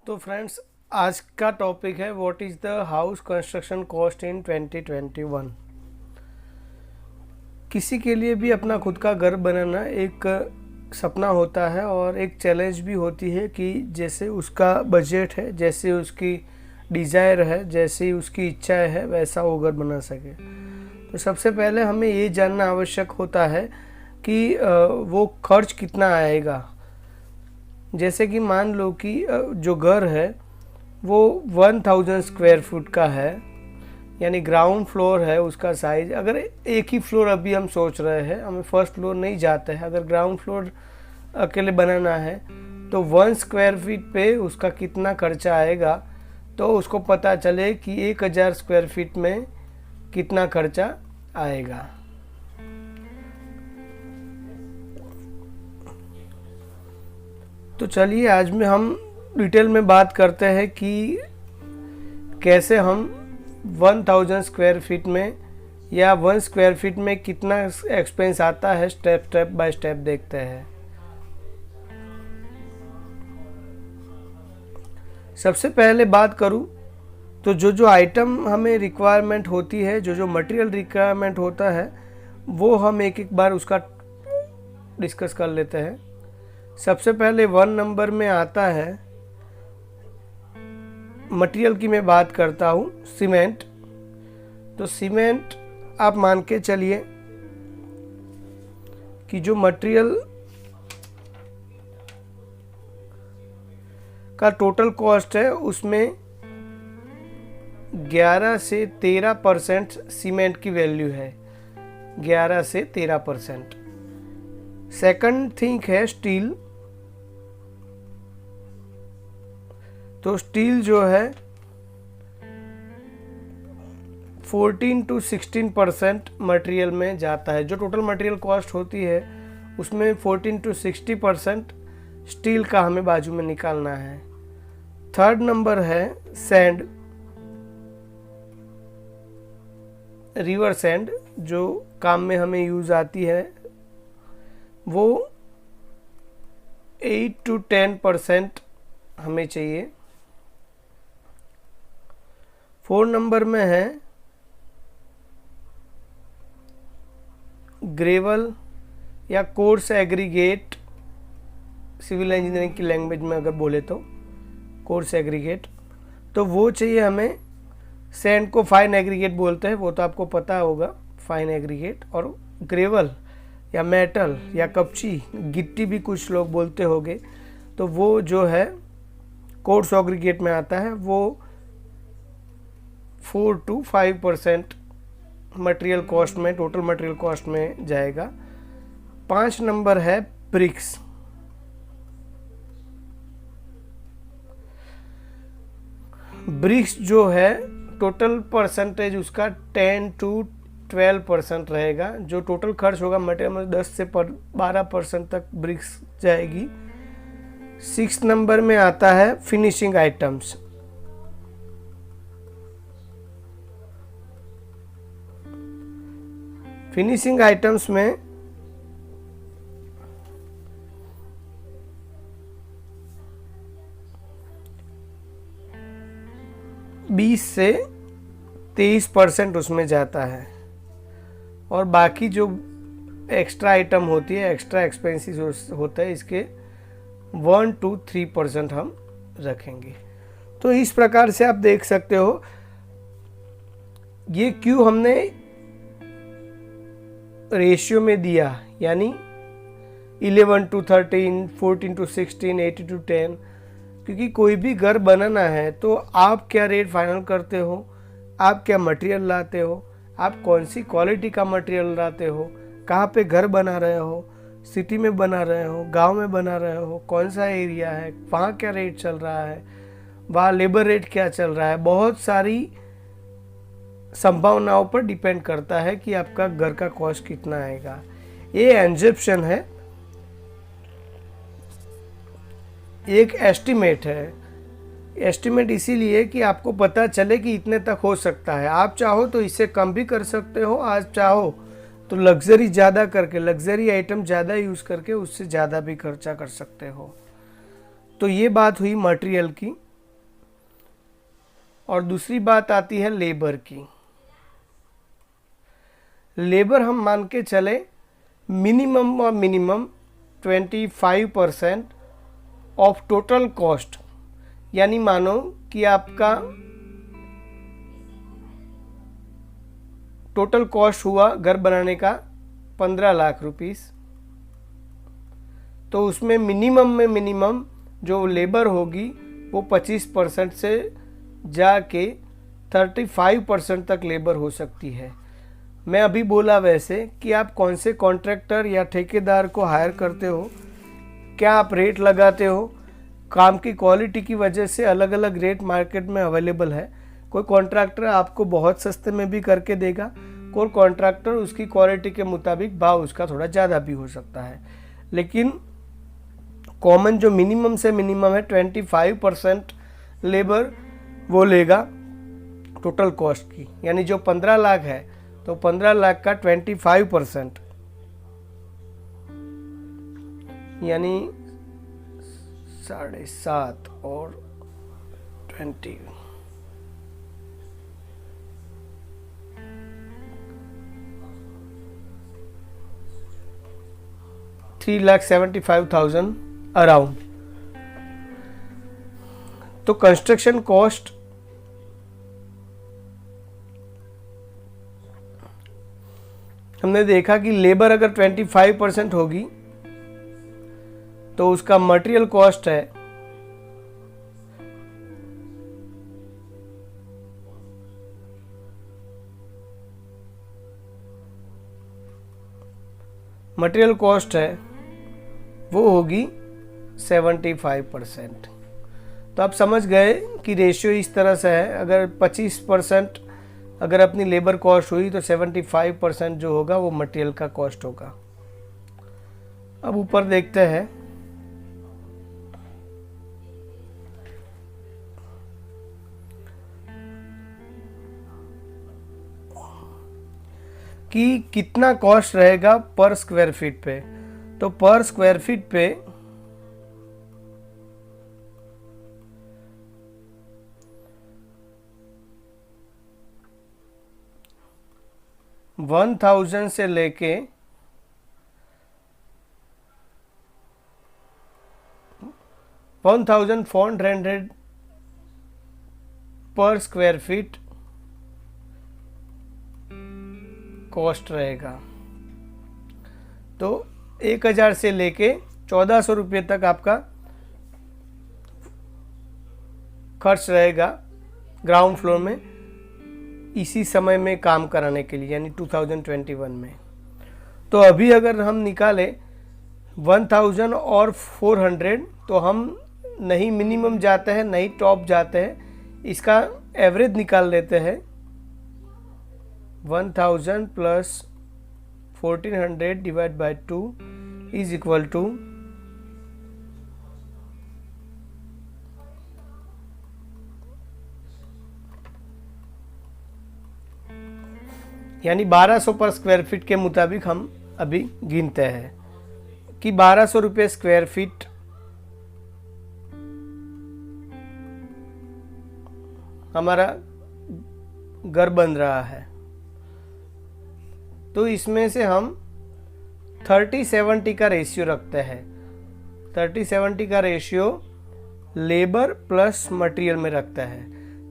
तो फ्रेंड्स, आज का टॉपिक है what is the house construction cost in 2021। किसी के लिए भी अपना खुद का घर बनाना एक सपना होता है और एक चैलेंज भी होती है कि जैसे उसका बजट है, जैसे उसकी डिज़ायर है, जैसे उसकी इच्छाएं है, वैसा वो घर बना सके। तो सबसे पहले हमें ये जानना आवश्यक होता है कि वो खर्च कितना आएगा। जैसे कि मान लो कि जो घर है वो 1000 स्क्वायर फुट का है, यानी ग्राउंड फ्लोर है उसका साइज। अगर एक ही फ्लोर अभी हम सोच रहे हैं, हमें फर्स्ट फ्लोर नहीं जाते हैं, अगर ग्राउंड फ्लोर अकेले बनाना है तो 1 स्क्वायर फीट पे उसका कितना खर्चा आएगा, तो उसको पता चले कि 1000 स्क्वायर फीट में कितना खर्चा आएगा। तो चलिए आज में हम डिटेल में बात करते हैं कि कैसे हम 1000 स्क्वायर फीट में या 1 स्क्वायर फीट में कितना एक्सपेंस आता है, स्टेप बाय स्टेप देखते हैं। सबसे पहले बात करूं तो जो आइटम हमें रिक्वायरमेंट होती है, जो मटेरियल रिक्वायरमेंट होता है, वो हम एक बार उसका डिस्कस कर लेते हैं। सबसे पहले 1 नंबर में आता है, मटेरियल की मैं बात करता हूँ, सीमेंट। तो सीमेंट आप मान के चलिए कि जो मटेरियल का टोटल कॉस्ट है उसमें 11 से 13% सीमेंट की वैल्यू है, 11 से 13%। सेकंड थिंग है स्टील। तो स्टील जो है 14 to 16% मटेरियल में जाता है। जो टोटल मटेरियल कॉस्ट होती है उसमें 14 to 60% स्टील का हमें बाजू में निकालना है। थर्ड नंबर है सैंड, रिवर सैंड, जो काम में हमें यूज आती है, वो 8 to 10% हमें चाहिए। 4 नंबर में है ग्रेवल या कोर्स एग्रीगेट, सिविल इंजीनियरिंग की लैंग्वेज में अगर बोले तो कोर्स एग्रीगेट। तो वो चाहिए हमें। सैंड को फाइन एग्रीगेट बोलते हैं, वो तो आपको पता होगा, फाइन एग्रीगेट। और ग्रेवल या मेटल या कपची, गिट्टी भी कुछ लोग बोलते होंगे, तो वो जो है कोर्स एग्रीगेट में आता है, वो 4 to 5% मटेरियल कॉस्ट में, टोटल मटेरियल कॉस्ट में जाएगा। 5 नंबर है ब्रिक्स। ब्रिक्स जो है टोटल परसेंटेज उसका 10 to 12% रहेगा। जो टोटल खर्च होगा मटेरियल में 10 से 12% तक ब्रिक्स जाएगी। 6 नंबर में आता है फिनिशिंग आइटम्स। फिनिशिंग आइटम्स में बीस से 23% उसमें जाता है। और बाकी जो एक्स्ट्रा आइटम होती है, एक्स्ट्रा एक्सपेंसेस होता है, इसके 1 to 3% हम रखेंगे। तो इस प्रकार से आप देख सकते हो ये क्यों हमने रेशियो में दिया, यानी 11 to 13, 14 to 16, 18 to 10, क्योंकि कोई भी घर बनाना है तो आप क्या रेट फाइनल करते हो, आप क्या मटेरियल लाते हो, आप कौन सी क्वालिटी का मटेरियल लाते हो, कहाँ पे घर बना रहे हो, सिटी में बना रहे हो, गांव में बना रहे हो, कौन सा एरिया है, वहाँ क्या रेट चल रहा है, वहाँ लेबर रेट क्या चल रहा है, बहुत सारी संभावनाओं पर डिपेंड करता है कि आपका घर का कॉस्ट कितना आएगा। ये एंजप्शन है, एक एस्टिमेट है। एस्टिमेट इसीलिए कि आपको पता चले कि इतने तक हो सकता है। आप चाहो तो इससे कम भी कर सकते हो, आज चाहो तो लग्जरी ज़्यादा करके, लग्जरी आइटम ज़्यादा यूज़ करके उससे ज़्यादा भी खर्चा कर सकते हो। तो ये बात हुई मटेरियल की। और दूसरी बात आती है लेबर की। लेबर हम मान के चले मिनिमम और मिनिमम 25% ऑफ टोटल कॉस्ट, यानी मानो कि आपका टोटल कॉस्ट हुआ घर बनाने का 15 लाख रुपीस, तो उसमें मिनिमम में मिनिमम जो लेबर होगी वो 25% से जाके 35% तक लेबर हो सकती है। मैं अभी बोला वैसे कि आप कौन से कॉन्ट्रैक्टर या ठेकेदार को हायर करते हो, क्या आप रेट लगाते हो, काम की क्वालिटी की वजह से अलग अलग रेट मार्केट में अवेलेबल है। कोई कॉन्ट्रैक्टर आपको बहुत सस्ते में भी करके देगा, कोई कॉन्ट्रैक्टर उसकी क्वालिटी के मुताबिक भाव उसका थोड़ा ज़्यादा भी हो सकता है, लेकिन कॉमन जो मिनिमम से मिनिमम है 25% लेबर वो लेगा टोटल कॉस्ट की, यानी जो 15 लाख है तो 15 लाख का 25% यानी 7.5 और 20 3,75,000 अराउंड। तो कंस्ट्रक्शन कॉस्ट हमने देखा कि लेबर अगर 25% होगी तो उसका मटेरियल कॉस्ट है वो होगी 75%। तो आप समझ गए कि रेशियो इस तरह से है, अगर 25% अगर अपनी लेबर कॉस्ट हुई तो 75% जो होगा वो मटेरियल का कॉस्ट होगा। अब ऊपर देखते हैं कि कितना कॉस्ट रहेगा पर स्क्वायर फीट पे। तो पर स्क्वायर फीट पे $1,000 से लेके 1,400 पर स्क्वायर फीट कॉस्ट रहेगा। तो 1,000 से लेके 1,400 रुपये तक आपका खर्च रहेगा ग्राउंड फ्लोर में इसी समय में काम कराने के लिए, यानी 2021 में। तो अभी अगर हम निकालें 1,000 और 400 तो हम नहीं मिनिमम जाते हैं नहीं टॉप जाते हैं, इसका एवरेज निकाल लेते हैं। 1,000 plus 1,400 divide by 2 is equal to यानी 1200 पर स्क्वायर फीट के मुताबिक हम अभी गिनते हैं कि 1200 रुपये स्क्वायर फीट हमारा घर बन रहा है। तो इसमें से हम 30-70 का रेशियो रखते हैं। 30-70 का रेशियो लेबर प्लस मटेरियल में रखता है।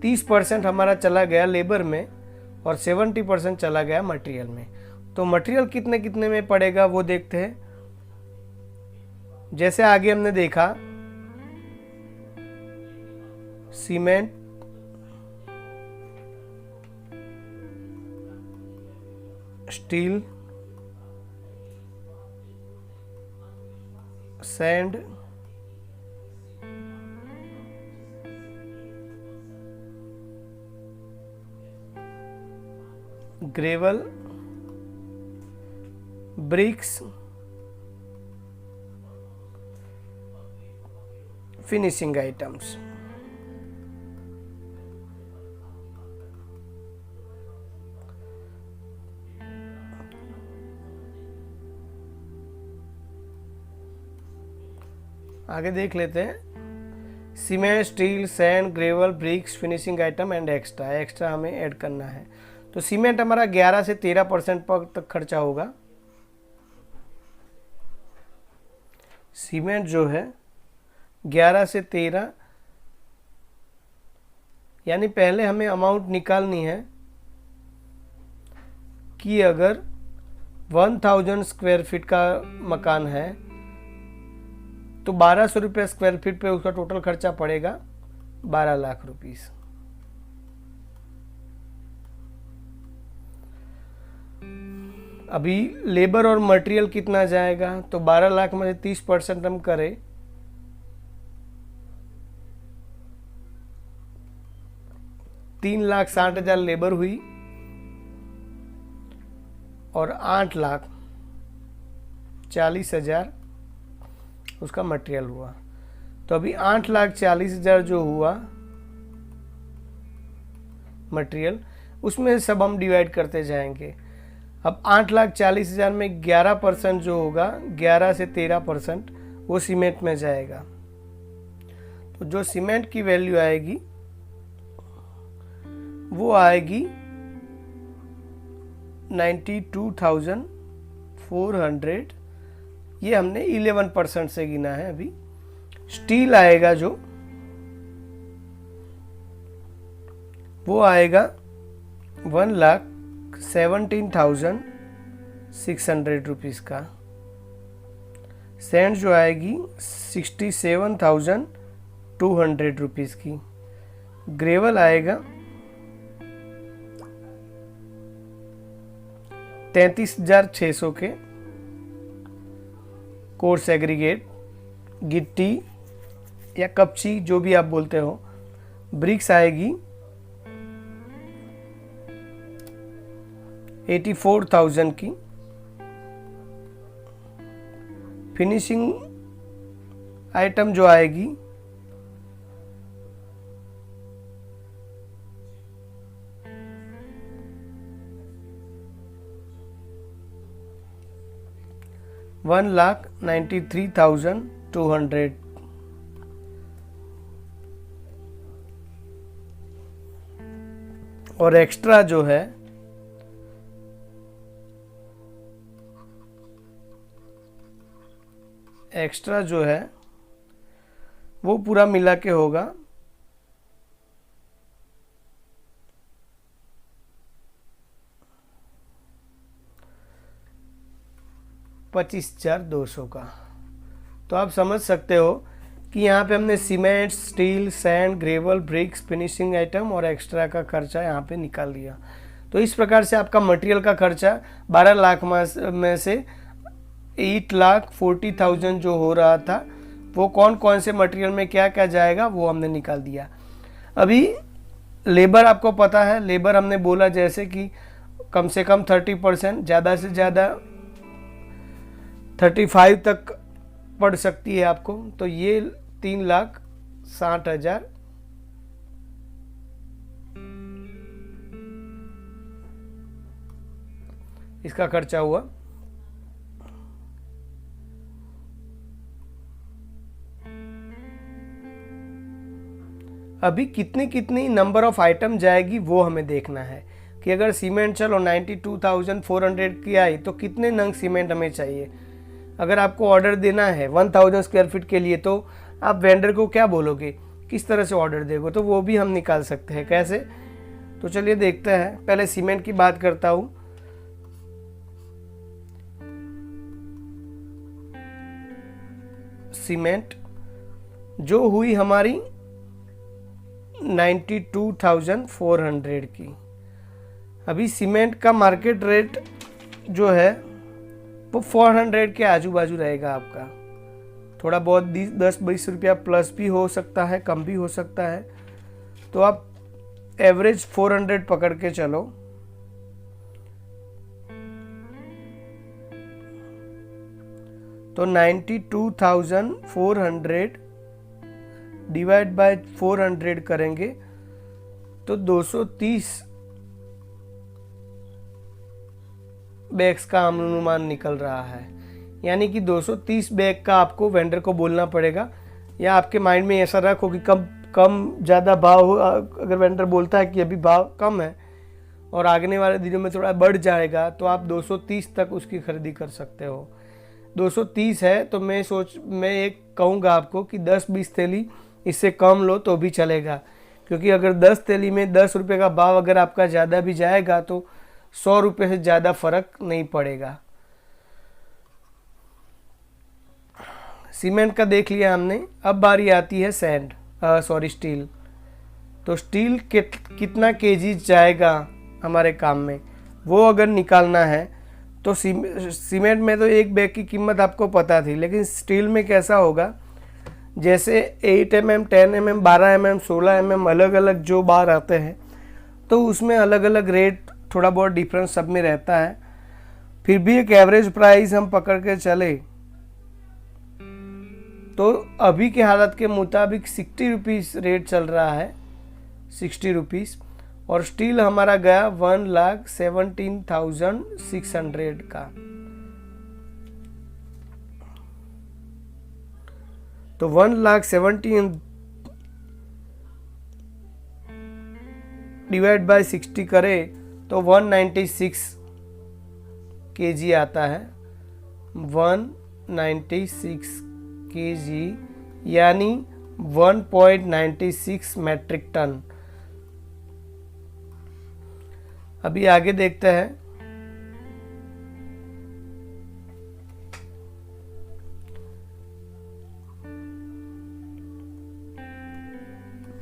30% हमारा चला गया लेबर में और 70% चला गया मटेरियल में। तो मटेरियल कितने कितने में पड़ेगा वो देखते हैं। जैसे आगे हमने देखा cement, steel, sand, gravel, bricks, finishing items. आगे देख लेते हैं cement, steel, sand, gravel, bricks, finishing item and extra हमें ऐड करना है। तो सीमेंट हमारा 11 से 13% तक खर्चा होगा। सीमेंट जो है 11 से 13, यानी पहले हमें अमाउंट निकालनी है कि अगर 1000 स्क्वायर फीट का मकान है तो 1200 रुपये स्क्वायर फीट पे उसका टोटल खर्चा पड़ेगा 12 लाख रुपीस। अभी लेबर और मटेरियल कितना जाएगा, तो 12 लाख में 30% हम करें 3,60,000 लेबर हुई और 8,40,000 उसका मटेरियल हुआ। तो अभी 8,40,000 जो हुआ मटेरियल, उसमें सब हम डिवाइड करते जाएंगे। अब 8,40,000 में 11% जो होगा, 11 से 13% वो सीमेंट में जाएगा। तो जो सीमेंट की वैल्यू आएगी वो आएगी 92,400। ये हमने 11% से गिना है। अभी स्टील आएगा जो, वो आएगा 1,17,600 रुपीज़ का। सैंड जो आएगी 67,200 रुपीज़ की। ग्रेवल आएगा 33,600 के। कोर्स एग्रीगेट, गिट्टी या कपची जो भी आप बोलते हो। ब्रिक्स आएगी 84,000 की। फिनिशिंग आइटम जो आएगी 1,93,200। और एक्स्ट्रा जो है वो पूरा मिला के होगा 25,200 का। तो आप समझ सकते हो कि यहाँ पे हमने cement, steel, sand, gravel, bricks, finishing item और एक्स्ट्रा का खर्चा यहाँ पे निकाल लिया। तो इस प्रकार से आपका मटेरियल का खर्चा 12 लाख में से 8,40,000 जो हो रहा था, वो कौन कौन से मटेरियल में क्या क्या जाएगा वो हमने निकाल दिया। अभी लेबर आपको पता है, लेबर हमने बोला जैसे कि कम से कम 30%, ज़्यादा से ज़्यादा 35 तक पड़ सकती है आपको। तो ये 3,60,000 इसका खर्चा हुआ। अभी कितनी कितनी नंबर ऑफ आइटम जाएगी वो हमें देखना है कि अगर सीमेंट चलो 92,400 की आई तो कितने नंग सीमेंट हमें चाहिए। अगर आपको ऑर्डर देना है 1000 स्क्वायर फीट के लिए तो आप वेंडर को क्या बोलोगे, किस तरह से ऑर्डर देगो, तो वो भी हम निकाल सकते हैं। कैसे, तो चलिए देखते हैं। पहले सीमेंट की बात करता हूँ। सीमेंट जो हुई हमारी 92,400 की। अभी सीमेंट का मार्केट रेट जो है वो 400 के आजू बाजू रहेगा आपका। थोड़ा बहुत 10-20 रुपया प्लस भी हो सकता है, कम भी हो सकता है। तो आप एवरेज 400 पकड़ के चलो। तो 92,400 डिवाइड बाय 400 करेंगे तो 230 बैग्स का अनुमान निकल रहा है। यानी कि 230 बैग का आपको वेंडर को बोलना पड़ेगा या आपके माइंड में ऐसा रखो कि कम कम ज़्यादा भाव हो, अगर वेंडर बोलता है कि अभी भाव कम है और आगने वाले दिनों में थोड़ा बढ़ जाएगा तो आप 230 तक उसकी खरीदी कर सकते हो। 230 है तो मैं एक कहूँगा आपको कि 10-20 थैली इससे कम लो तो भी चलेगा, क्योंकि अगर 10 थैली में 10 रुपये का भाव अगर आपका ज़्यादा भी जाएगा तो 100 रुपये से ज़्यादा फर्क नहीं पड़ेगा। सीमेंट का देख लिया हमने, अब बारी आती है स्टील। तो स्टील कितना केजी जाएगा हमारे काम में, वो अगर निकालना है तो सीमेंट में तो एक बैग की कीमत आपको पता थी, लेकिन स्टील में कैसा होगा, जैसे 8 mm, 10 mm, 12 mm, 16 mm अलग अलग जो बार आते हैं तो उसमें अलग अलग रेट थोड़ा बहुत डिफरेंस सब में रहता है। फिर भी एक एवरेज प्राइस हम पकड़ के चले तो अभी के हालत के मुताबिक 60 रुपीज़ रेट चल रहा है, 60 रुपीज़। और स्टील हमारा गया 1,17,600 का। तो 1,17,000 डिवाइड बाय 60 करे तो 196 केजी आता है, 196 केजी यानी 1.96 मैट्रिक टन। अभी आगे देखते हैं।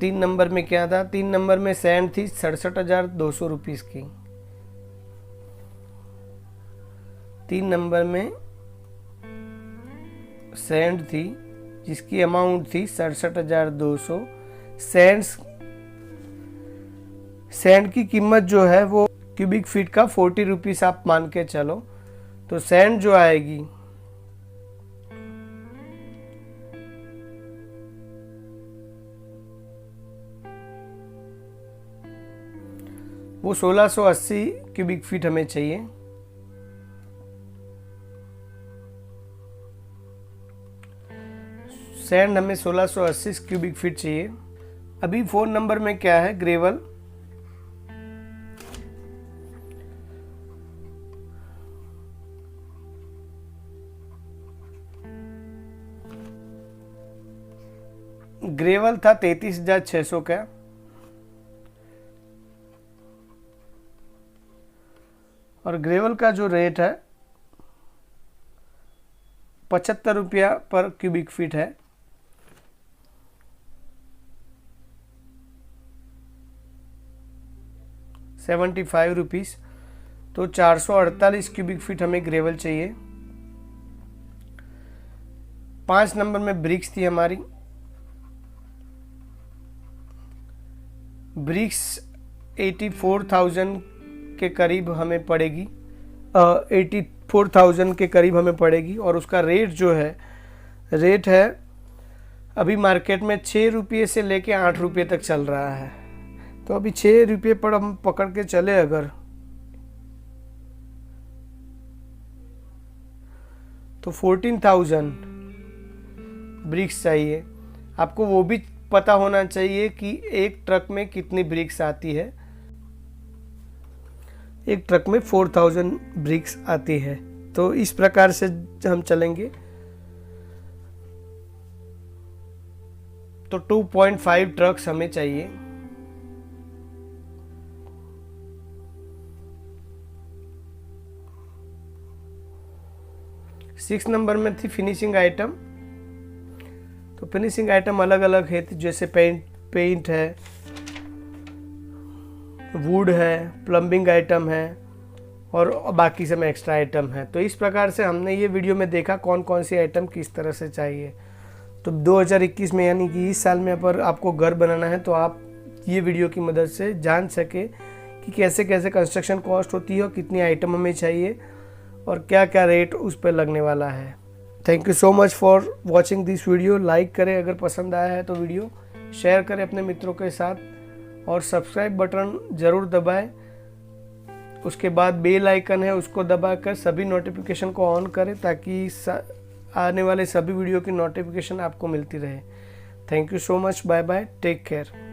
तीन नंबर में क्या था, 3 नंबर में सैंड थी 67,200 रुपीज़ की। 3 नंबर में सैंड थी जिसकी अमाउंट थी 67,200। सैंड की कीमत जो है वो क्यूबिक फीट का 40 रुपीज़ आप मान के चलो। तो सैंड जो आएगी वो 1680 क्यूबिक फीट हमें चाहिए। सैंड हमें 1680 क्यूबिक फीट चाहिए। अभी 4 नंबर में क्या है, ग्रेवल। ग्रेवल था 33,600 का। और ग्रेवल का जो रेट है 75 रुपया पर क्यूबिक फीट है। ₹75। तो 448 क्यूबिक फीट हमें ग्रेवल चाहिए। 5 नंबर में ब्रिक्स थी हमारी। ब्रिक्स 84,000 के करीब हमें पड़ेगी, 84,000 के करीब हमें पड़ेगी। और उसका रेट जो है, रेट है अभी मार्केट में 6 रुपये से लेके 8 रुपये तक चल रहा है। तो अभी 6 रुपये पर हम पकड़ के चले अगर, तो 14,000 ब्रिक्स चाहिए। आपको वो भी पता होना चाहिए कि एक ट्रक में कितनी ब्रिक्स आती है। एक ट्रक में 4,000 ब्रिक्स आती है। तो इस प्रकार से हम चलेंगे तो 2.5 ट्रक्स हमें चाहिए। सिक्स नंबर में थी फिनिशिंग आइटम। तो फिनिशिंग आइटम अलग अलग है, जैसे पेंट है, वुड है, प्लम्बिंग आइटम है और बाकी सब एक्स्ट्रा आइटम है। तो इस प्रकार से हमने ये वीडियो में देखा कौन कौन सी आइटम किस तरह से चाहिए। तो 2021 में यानी कि इस साल में अगर आपको घर बनाना है तो आप ये वीडियो की मदद से जान सके कि कैसे कैसे कंस्ट्रक्शन कॉस्ट होती है और कितनी आइटम हमें चाहिए और क्या क्या रेट उस पर लगने वाला है। Thank you so much for watching this video. Like करें अगर पसंद आया है तो वीडियो, शेयर करें अपने मित्रों के साथ और सब्सक्राइब बटन ज़रूर दबाएं। उसके बाद बेल आइकन है उसको दबाकर सभी नोटिफिकेशन को ऑन करें ताकि आने वाले सभी वीडियो की नोटिफिकेशन आपको मिलती रहे। Thank you so much, bye bye, take care.